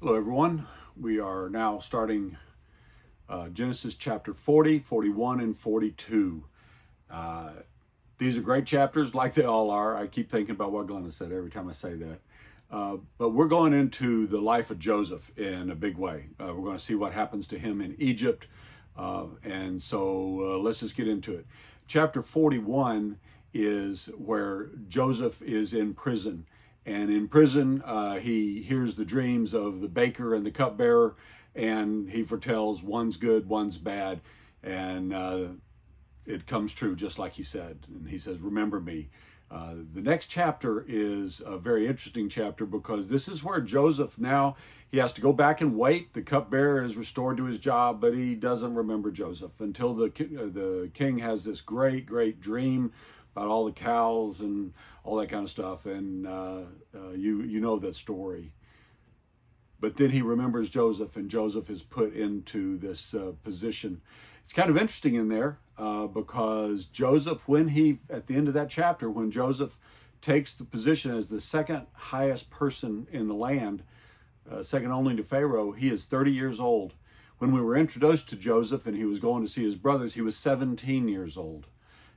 Hello, everyone. We are now starting Genesis chapter 40, 41, and 42. Uh, these are great chapters, like they all are. I keep thinking about what Glenna said every time I say that. But we're going into the life of Joseph in a big way. We're going to see what happens to him in Egypt. And so let's just get into it. Chapter 41 is where Joseph is in prison. And in prison, he hears the dreams of the baker and the cupbearer, and he foretells one's good, one's bad. And it comes true, just like he said. And he says, remember me. The next chapter is a very interesting chapter because this is where Joseph now, he has to go back and wait. The cupbearer is restored to his job, but he doesn't remember Joseph until the king has this great, great dream about all the cows and all that kind of stuff. And you know that story. But then he remembers Joseph, and Joseph is put into this position. It's kind of interesting in there because Joseph, at the end of that chapter, when Joseph takes the position as the second highest person in the land, second only to Pharaoh, he is 30 years old. When we were introduced to Joseph and he was going to see his brothers, he was 17 years old.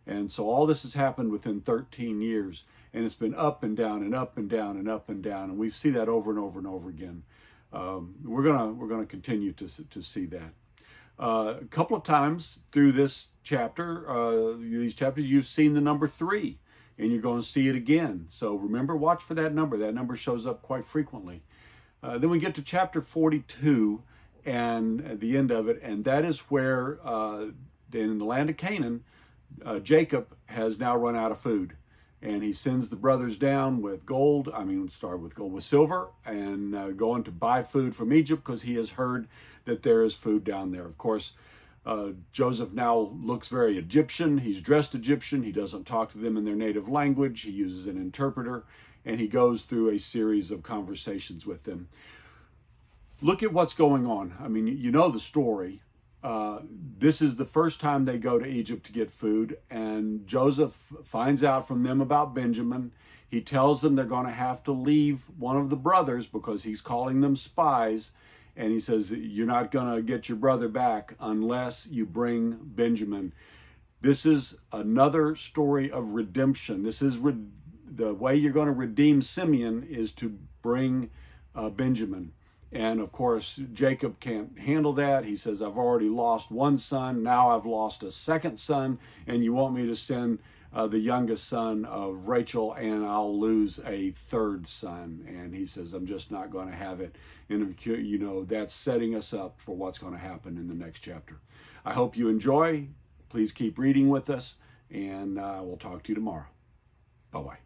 And so all this has happened within 13 years, and it's been up and down and up and down and up and down, and we see that over and over and over again. We're gonna continue to see that. A couple of times through this chapter, these chapters, you've seen the number 3, and you're going to see it again. So remember, watch for that number. That number shows up quite frequently. Then we get to chapter 42 and at the end of it, and that is where in the land of Canaan, Jacob has now run out of food, and he sends the brothers down with with silver, and going to buy food from Egypt because he has heard that there is food down there. Of course, Joseph now looks very Egyptian. He's dressed Egyptian. He doesn't talk to them in their native language. He uses an interpreter, and he goes through a series of conversations with them. Look at what's going on. I mean, you know the story. This is the first time they go to Egypt to get food, and Joseph finds out from them about Benjamin. He tells them they're going to have to leave one of the brothers because he's calling them spies, and he says, you're not going to get your brother back unless you bring Benjamin. This is another story of redemption. This is the way you're going to redeem Simeon is to bring Benjamin. And of course, Jacob can't handle that. He says, I've already lost one son. Now I've lost a second son. And you want me to send the youngest son of Rachel, and I'll lose a third son. And he says, I'm just not going to have it. And you know, that's setting us up for what's going to happen in the next chapter. I hope you enjoy. Please keep reading with us, and we'll talk to you tomorrow. Bye-bye.